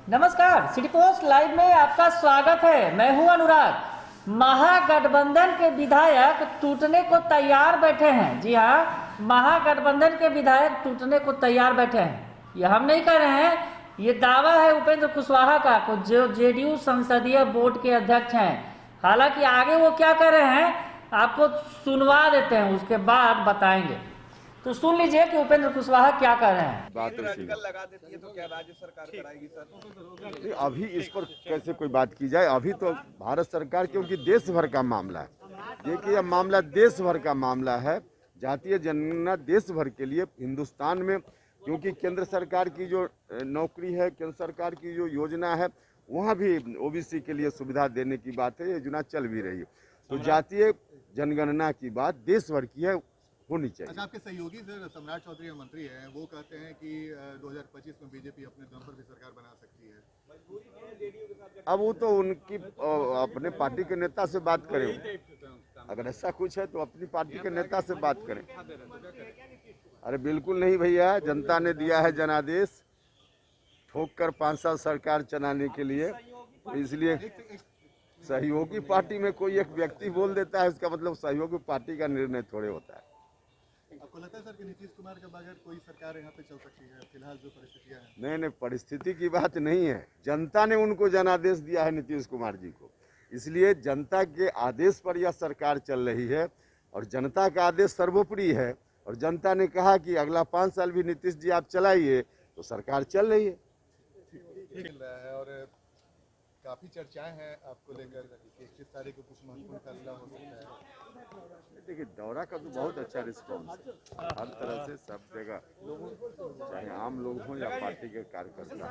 नमस्कार, city post live में आपका स्वागत है। मैं हूं अनुराग। महागठबंधन के विधायक टूटने को तैयार बैठे हैं। जी हाँ, महागठबंधन के विधायक टूटने को तैयार बैठे हैं। ये हम नहीं कह रहे हैं, ये दावा है उपेंद्र कुशवाहा का, जो जेडीयू संसदीय बोर्ड के अध्यक्ष हैं। हालांकि आगे वो क्या कर रहे हैं आपको सुनवा देते हैं, उसके बाद बताएंगे। तो सुन लीजिए कि उपेंद्र कुशवाहा क्या कर रहे हैं। बात लगा देती है तो क्या राज्य सरकार कराएगी सर? अभी इस पर कैसे कोई बात की जाए। अभी तो भारत सरकार, क्योंकि देश भर का मामला है, देखिए यह मामला देश भर का मामला है। जातीय जनगणना देश भर के लिए हिंदुस्तान में, क्योंकि केंद्र सरकार की जो नौकरी है, केंद्र सरकार की जो योजना है, वहाँ भी ओबीसी के लिए सुविधा देने की बात है। योजना चल भी रही है। तो जातीय जनगणना की बात देश भर की है, होनी चाहिए। अच्छा, आपके सहयोगी सर सम्राट चौधरी मंत्री हैं, वो कहते हैं कि 2025 में बीजेपी अपने दम पर भी सरकार बना सकती है। अब वो तो उनकी अपने पार्टी के नेता से बात करें। अगर ऐसा कुछ है तो अपनी पार्टी के नेता से बात करें। अरे बिल्कुल नहीं भैया, जनता ने दिया है जनादेश ठोक कर 5 साल सरकार चलाने के लिए। इसलिए सहयोगी पार्टी में कोई एक व्यक्ति बोल देता है, इसका मतलब सहयोगी पार्टी का निर्णय थोड़े होता है। आपको लगता है सर कि नीतीश कुमार के बगैर कोई सरकार यहाँ पे चल सकती है फिलहाल जो परिस्थितियाँ हैं? नहीं, परिस्थिति की बात नहीं है। जनता ने उनको जनादेश दिया है नीतीश कुमार जी को, इसलिए जनता के आदेश पर यह सरकार चल रही है और जनता का आदेश सर्वोपरि है। और जनता ने कहा कि अगला 5 साल भी नीतीश जी आप चलाइए, तो सरकार चल रही है। मिल रहा है और काफी चर्चाएं हैं आपको लेकर कि 21 तारीख को कुछ महत्वपूर्ण फैसला हो सकता है। देखिए, दौरा का तो बहुत अच्छा रिस्पॉन्स है हर तरह से, सब जगह, चाहे आम लोग हों या पार्टी के कार्यकर्ता,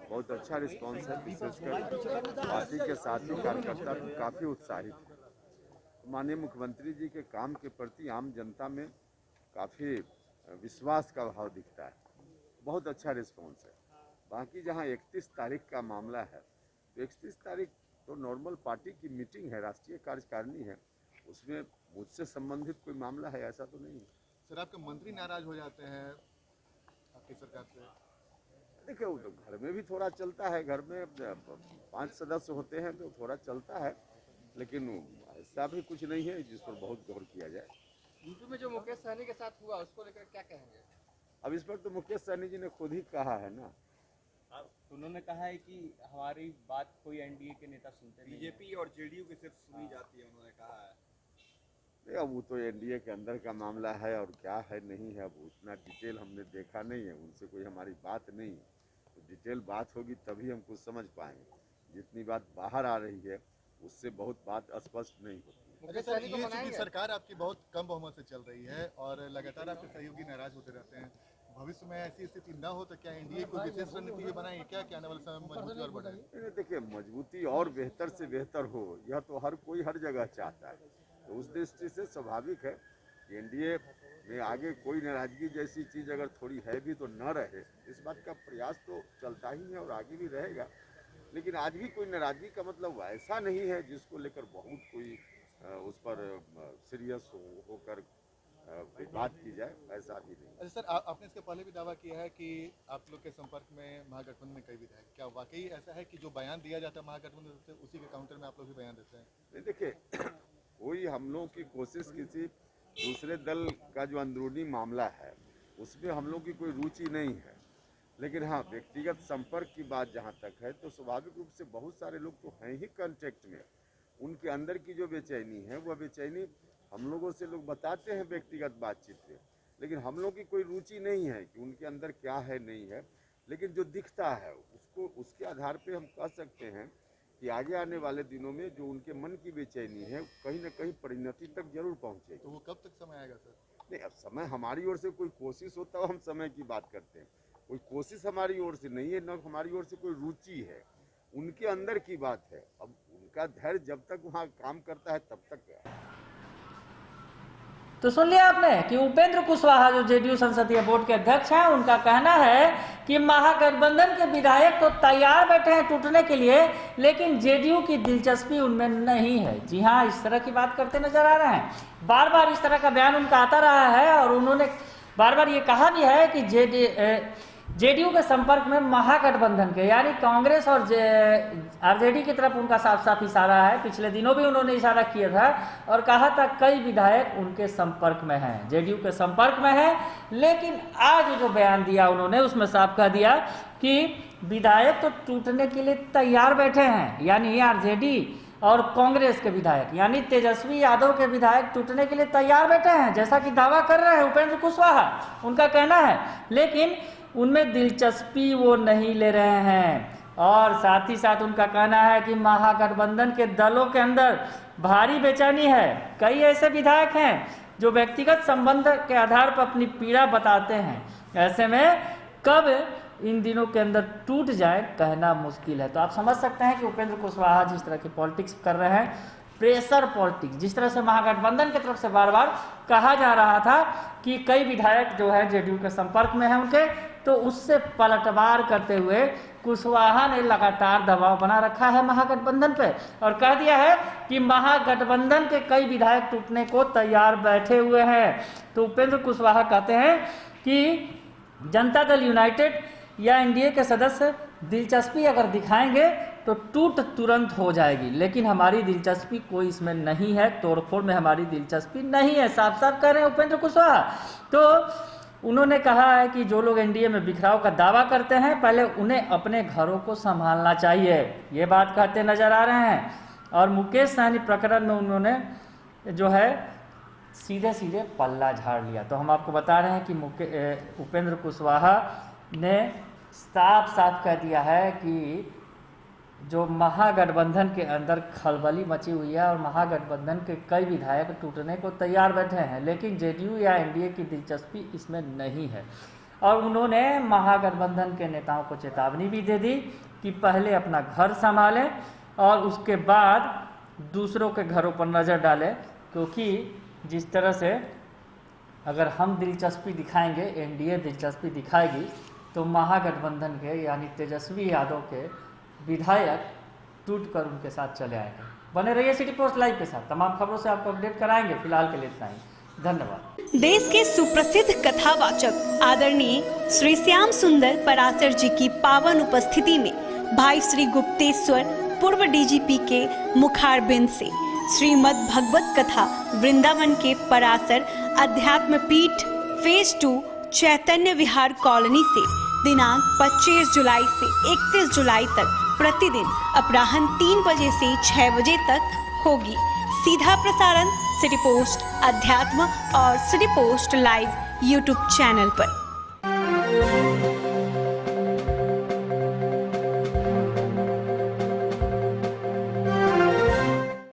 बहुत अच्छा रिस्पॉन्स है। विशेषकर पार्टी के साथी कार्यकर्ता तो काफ़ी उत्साहित है। माननीय मुख्यमंत्री जी के काम के प्रति आम जनता में काफ़ी विश्वास का भाव दिखता है। बहुत अच्छा रिस्पॉन्स है। बाकी जहाँ 31 तारीख का मामला है, तो 31 तारीख तो नॉर्मल पार्टी की मीटिंग है, राष्ट्रीय कार्यकारिणी है, उसमें मुझसे संबंधित कोई मामला है ऐसा तो नहीं है। सर, आपके मंत्री नाराज हो जाते हैं आपकी सरकार से? देखिए, वो तो घर में भी थोड़ा चलता है। घर में 5 सदस्य होते हैं तो थोड़ा चलता है, लेकिन ऐसा भी कुछ नहीं है जिस पर बहुत गौर किया जाए। यूपी में जो मुकेश सहनी के साथ हुआ उसको लेकर क्या कहेंगे? अब इस पर तो मुकेश सहनी जी ने खुद ही कहा है ना। उन्होंने कहा है कि हमारी बात कोई एनडीए के नेता सुनते नहीं। बीजेपी और जेडीयू की सिर्फ सुनी जाती है, उन्होंने कहा है। अब वो तो एनडीए के अंदर का मामला है और क्या है नहीं है, अब उतना डिटेल हमने देखा नहीं है, उनसे कोई हमारी बात नहीं है। तो डिटेल बात होगी तभी हम कुछ समझ पाएंगे। जितनी बात बाहर आ रही है उससे बहुत बात स्पष्ट नहीं होती। अच्छा सर, ये चूंकि सरकार आपकी बहुत कम बहुमत से चल रही है और लगातार आपके सहयोगी नाराज होते रहते हैं, भविष्य में ऐसी स्थिति न हो तो क्या एनडीए को विशेष रणनीति बनाएंगे क्या कि आने वाले समय में मजबूती और बढ़े? देखिए, मजबूती और बेहतर से बेहतर हो, यह तो हर कोई हर जगह चाहता है। तो उस दृष्टि से स्वाभाविक है कि एनडीए में आगे कोई नाराजगी जैसी चीज़ अगर थोड़ी है भी तो न रहे, इस बात का प्रयास तो चलता ही है और आगे भी रहेगा। लेकिन आज भी कोई नाराजगी का मतलब ऐसा नहीं है जिसको लेकर बहुत कोई उस पर सीरियस होकर कोई बात की जाए, ऐसा भी नहीं। अच्छा सर, आपने इसके पहले भी दावा किया है कि आप लोग के संपर्क में महागठबंधन में कई विधायक, क्या वाकई ऐसा है कि जो बयान दिया जाता है महागठबंधन से उसी के काउंटर में आप लोग भी बयान देते हैं? नहीं, देखिए, कोई हम लोगों की कोशिश किसी दूसरे दल का जो अंदरूनी मामला है उसमें हम लोग की कोई रुचि नहीं है। लेकिन हाँ, व्यक्तिगत संपर्क की बात जहाँ तक है तो स्वाभाविक रूप से बहुत सारे लोग तो हैं ही कांटेक्ट में। उनके अंदर की जो बेचैनी है वह बेचैनी हम लोगों से लोग बताते हैं व्यक्तिगत बातचीत में, लेकिन हम लोग की कोई रुचि नहीं है कि उनके अंदर क्या है नहीं है। लेकिन जो दिखता है उसको, उसके आधार पे हम कह सकते हैं कि आगे आने वाले दिनों में जो उनके मन की बेचैनी है कहीं ना कहीं परिणति तक जरूर पहुंचेगी। तो वो कब तक समय आएगा सर? नहीं, अब समय हमारी ओर से कोई कोशिश हो तब हम समय की बात करते हैं। कोई कोशिश हमारी ओर से नहीं है, न हमारी ओर से कोई रुचि है, उनके अंदर की बात है। अब उनका धैर्य जब तक वहाँ काम करता है तब तक। तो सुन लिया आपने कि उपेंद्र कुशवाहा जो जेडीयू संसदीय बोर्ड के अध्यक्ष हैं, उनका कहना है कि महागठबंधन के विधायक तो तैयार बैठे हैं टूटने के लिए, लेकिन जेडीयू की दिलचस्पी उनमें नहीं है। जी हाँ, इस तरह की बात करते नजर आ रहे हैं। बार बार इस तरह का बयान उनका आता रहा है और उन्होंने बार बार ये कहा भी है कि जेडीयू के संपर्क में महागठबंधन के, यानी कांग्रेस और आरजेडी की तरफ उनका साफ साफ इशारा है। पिछले दिनों भी उन्होंने इशारा किया था और कहा था कई विधायक उनके संपर्क में हैं, जेडीयू के संपर्क में हैं। लेकिन आज जो बयान दिया उन्होंने उसमें साफ कह दिया कि विधायक तो टूटने के लिए तैयार बैठे हैं, यानी आरजेडी और कांग्रेस के विधायक यानी तेजस्वी यादव के विधायक टूटने के लिए तैयार बैठे हैं, जैसा कि दावा कर रहे हैं उपेंद्र कुशवाहा, उनका कहना है। लेकिन उनमें दिलचस्पी वो नहीं ले रहे हैं और साथ ही साथ उनका कहना है कि महागठबंधन के दलों के अंदर भारी बेचैनी है। कई ऐसे विधायक हैं जो व्यक्तिगत संबंध के आधार पर अपनी पीड़ा बताते हैं। ऐसे में कब इन दिनों के अंदर टूट जाए कहना मुश्किल है। तो आप समझ सकते हैं कि उपेंद्र कुशवाहा जिस तरह की पॉलिटिक्स कर रहे हैं, प्रेशर पॉलिटिक्स, जिस तरह से महागठबंधन की तरफ से बार बार कहा जा रहा था कि कई विधायक जो है जेडीयू के संपर्क में हैं उनके, तो उससे पलटवार करते हुए कुशवाहा ने लगातार दबाव बना रखा है महागठबंधन पे और कह दिया है कि महागठबंधन के कई विधायक टूटने को तैयार बैठे हुए हैं। तो उपेंद्र कुशवाहा कहते हैं कि जनता दल यूनाइटेड या एनडीए के सदस्य दिलचस्पी अगर दिखाएंगे तो टूट तुरंत हो जाएगी, लेकिन हमारी दिलचस्पी कोई इसमें नहीं है, तोड़फोड़ में हमारी दिलचस्पी नहीं है, साफ साफ कह रहे हैं उपेंद्र कुशवाहा। तो उन्होंने कहा है कि जो लोग एनडीए में बिखराव का दावा करते हैं पहले उन्हें अपने घरों को संभालना चाहिए, ये बात कहते नजर आ रहे हैं। और मुकेश सहनी प्रकरण में उन्होंने जो है सीधे सीधे पल्ला झाड़ लिया। तो हम आपको बता रहे हैं कि उपेंद्र कुशवाहा ने साफ साफ कह दिया है कि जो महागठबंधन के अंदर खलबली मची हुई है और महागठबंधन के कई विधायक टूटने को तैयार बैठे हैं, लेकिन जेडीयू या एनडीए की दिलचस्पी इसमें नहीं है। और उन्होंने महागठबंधन के नेताओं को चेतावनी भी दे दी कि पहले अपना घर संभालें और उसके बाद दूसरों के घरों पर नज़र डालें, क्योंकि जिस तरह से अगर हम दिलचस्पी दिखाएंगे, एनडीए दिलचस्पी दिखाएगी, तो महागठबंधन के यानी तेजस्वी यादव के विधायक टूटकर उनके साथ चले आएंगे। बने रहिए सिटी पोस्ट लाइव के साथ, तमाम खबरों से आपको अपडेट कराएंगे। फिलहाल के लिए इतना ही, धन्यवाद। देश के सुप्रसिद्ध कथावाचक आदरणीय श्री श्याम सुंदर पराशर जी की पावन उपस्थिति में भाई श्री गुप्तेश्वर पूर्व डीजीपी के मुखारबिंद से श्रीमद् भगवत कथा वृंदावन के पराशर अध्यात्म पीठ फेज 2 चैतन्य विहार कॉलोनी से दिनांक 25 जुलाई से 31 जुलाई तक प्रतिदिन अपराह्न 3 बजे से 6 बजे तक होगी। सीधा प्रसारण सिटी पोस्ट अध्यात्म और city post live YouTube channel पर।